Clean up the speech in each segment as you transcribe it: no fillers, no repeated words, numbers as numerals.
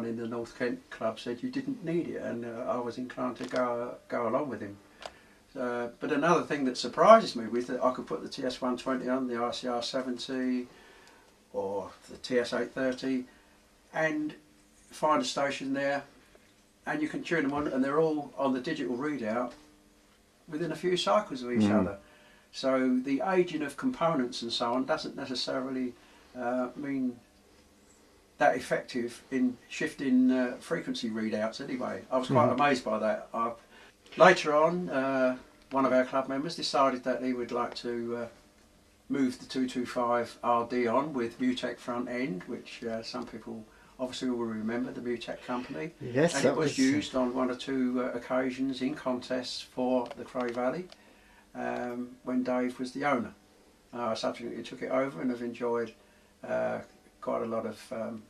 someone in the North Kent club said you didn't need it, and I was inclined to go along with him. But another thing that surprises me with it, I could put the TS120 on, the RCR70 or the TS830 and find a station there, and you can tune them on, and they're all on the digital readout within a few cycles of each other. So the aging of components and so on doesn't necessarily mean that effective in shifting frequency readouts anyway. I was quite amazed by that. Later on, one of our club members decided that he would like to move the 225 RD on with Mutec front end, which some people obviously will remember, the Mutec company. Yes, and it was used on one or two occasions in contests for the Cray Valley when Dave was the owner. I subsequently took it over and have enjoyed quite a lot of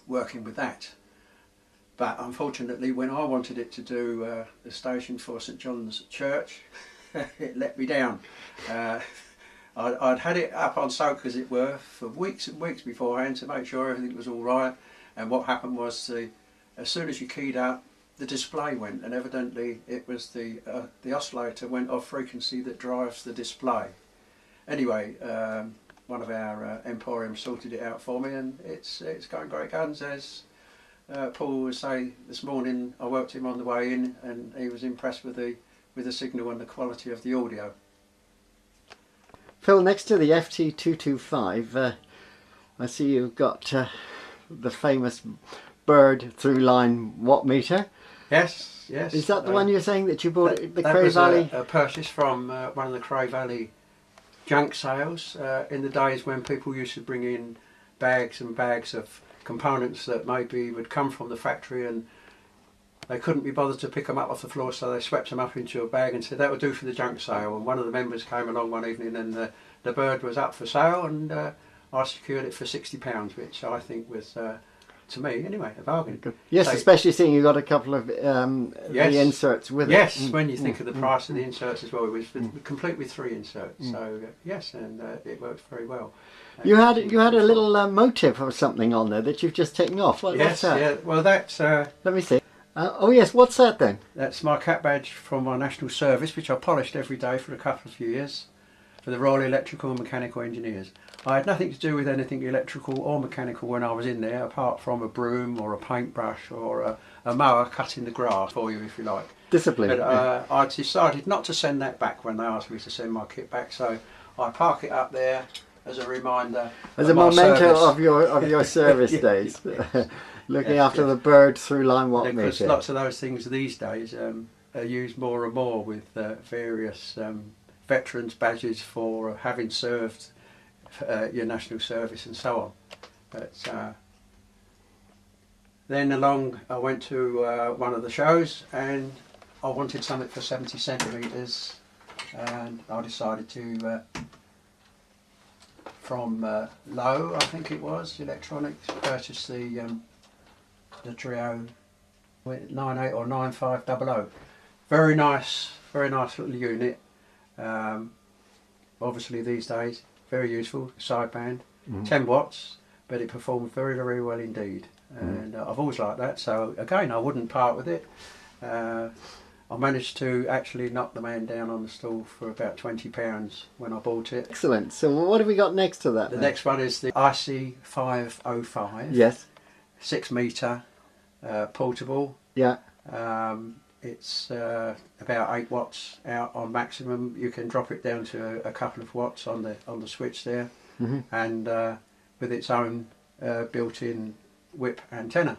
working with that. But unfortunately, when I wanted it to do the station for St John's Church, it let me down. I'd had it up on soak, as it were, for weeks and weeks beforehand to make sure everything was all right. And what happened was, as soon as you keyed up, the display went, and evidently it was the oscillator went off frequency that drives the display. Anyway, one of our Emporium sorted it out for me, and it's going great guns. As Paul would say this morning, I worked him on the way in, and he was impressed with the signal and the quality of the audio. Phil, next to the FT225, I see you've got the famous Bird through line watt meter. Yes, yes. Is that the one you're saying that you bought at the that Cray was Valley? A purchase from one of the Cray Valley junk sales in the days when people used to bring in bags and bags of components that maybe would come from the factory, and they couldn't be bothered to pick them up off the floor, so they swept them up into a bag and said that would do for the junk sale. And one of the members came along one evening, and the Bird was up for sale, and I secured it for £60, which I think was, to me anyway, a bargain. Yes, so, especially seeing you got a couple of yes, the inserts with yes, it. Yes, when you think of the price of the inserts as well, it was complete with 3 inserts. So yes, and it worked very well. You had a little motive or something on there that you've just taken off. What's that? Yeah, well that's... let me see. Oh yes, what's that then? That's my cap badge from my national service, which I polished every day for a couple of years for the Royal Electrical and Mechanical Engineers. I had nothing to do with anything electrical or mechanical when I was in there, apart from a broom or a paintbrush or a mower cutting the grass for you, if you like. Discipline. But I decided not to send that back when they asked me to send my kit back, so I park it up there as a reminder. As a memento of your service days. Looking after the Bird through line watt meter. Because lots of those things these days are used more and more with various veterans badges for having served your national service and so on. But then along I went to one of the shows, and I wanted something for 70 centimetres, and I decided to from Lowe, I think it was, Electronics, purchase the Trio 98 or 9500. Very nice little unit. Obviously these days very useful, sideband, 10 watts, but it performed very, very well indeed. And I've always liked that, so again I wouldn't part with it. I managed to actually knock the man down on the stall for about £20 when I bought it. Excellent. So what have we got next to that? The next one is the IC505. Yes. 6 metre portable. Yeah. It's about 8 watts out on maximum. You can drop it down to a couple of watts on the switch there, and with its own built-in whip antenna.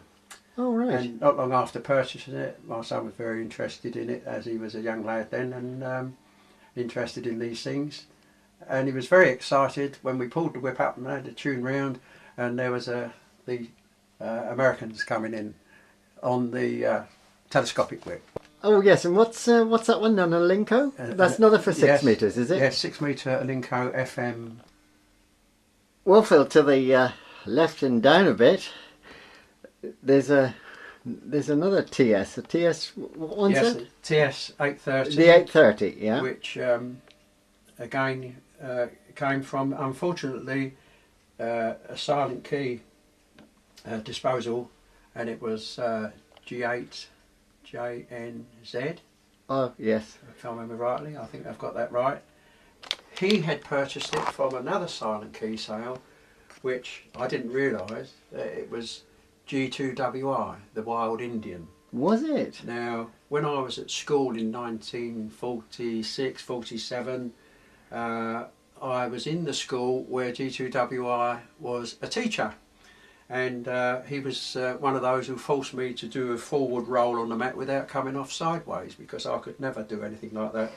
Oh right. And not long after purchasing it, my son was very interested in it, as he was a young lad then, and interested in these things. And he was very excited when we pulled the whip up and had the tune round, and there was the Americans coming in on the telescopic whip. Oh yes, and what's that one on a Linko? That's another for 6 meters, is it? Yes, 6 metre Linko FM. Well, Phil, to the left and down a bit, there's another TS. A TS, what one's yes, it? TS 830. The 830, yeah. Which again came from, unfortunately, a silent key disposal, and it was G8 JNZ, Oh, yes. if I remember rightly. I think I've got that right. He had purchased it from another silent key sale, which I didn't realise that it was G2WI, the Wild Indian. Was it? Now, when I was at school in 1946, 47, I was in the school where G2WI was a teacher, and he was one of those who forced me to do a forward roll on the mat without coming off sideways, because I could never do anything like that.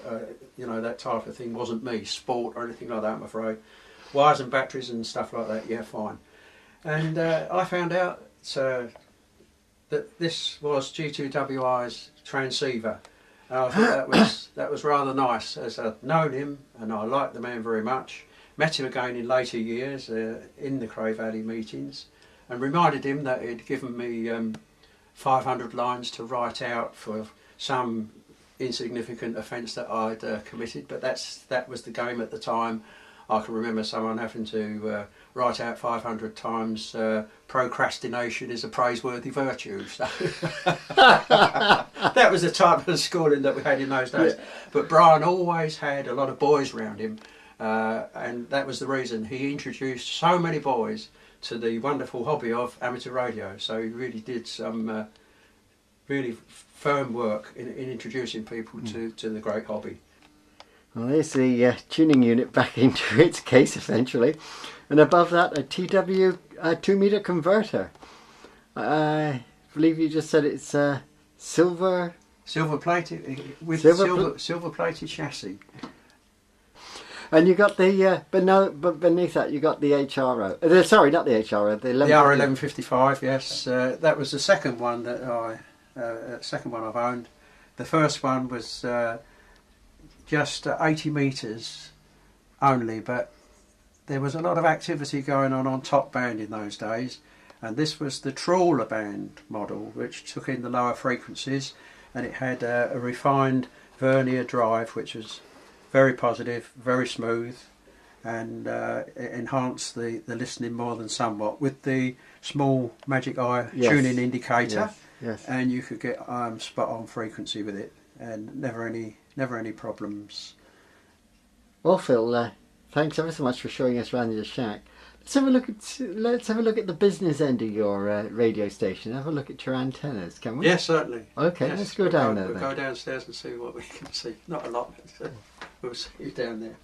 You know, that type of thing wasn't me, sport or anything like that, I'm afraid. Wires and batteries and stuff like that, yeah, fine. And I found out that this was G2WI's transceiver. And I thought that was rather nice, as I'd known him and I liked the man very much. Met him again in later years in the Cray Valley meetings, and reminded him that he'd given me 500 lines to write out for some insignificant offence that I'd committed, but that was the game at the time. I can remember someone having to write out 500 times procrastination is a praiseworthy virtue. So that was the type of schooling that we had in those days. Yeah. But Brian always had a lot of boys around him, and that was the reason he introduced so many boys to the wonderful hobby of amateur radio. So he really did some really firm work in introducing people to the great hobby. Well, there's the tuning unit back into its case essentially, and above that a TW 2-meter converter. I believe you just said it's silver plated with silver plated chassis. And you got the but beneath that you got the HRO. Sorry, not the HRO. The R1155. Yes, that was the second one that I've owned. The first one was just 80 metres only, but there was a lot of activity going on top band in those days, and this was the trawler band model, which took in the lower frequencies, and it had a refined vernier drive, which was very positive, very smooth, and it enhanced the listening more than somewhat with the small magic eye tuning indicator. Yes. And you could get spot on frequency with it, and never any problems. Well, Phil, thanks ever so much for showing us around your shack. Let's have a look at the business end of your radio station. Have a look at your antennas, can we? Yes, certainly. Okay, yes, let's go down there. We'll go downstairs and see what we can see. Not a lot, but we'll see you down there.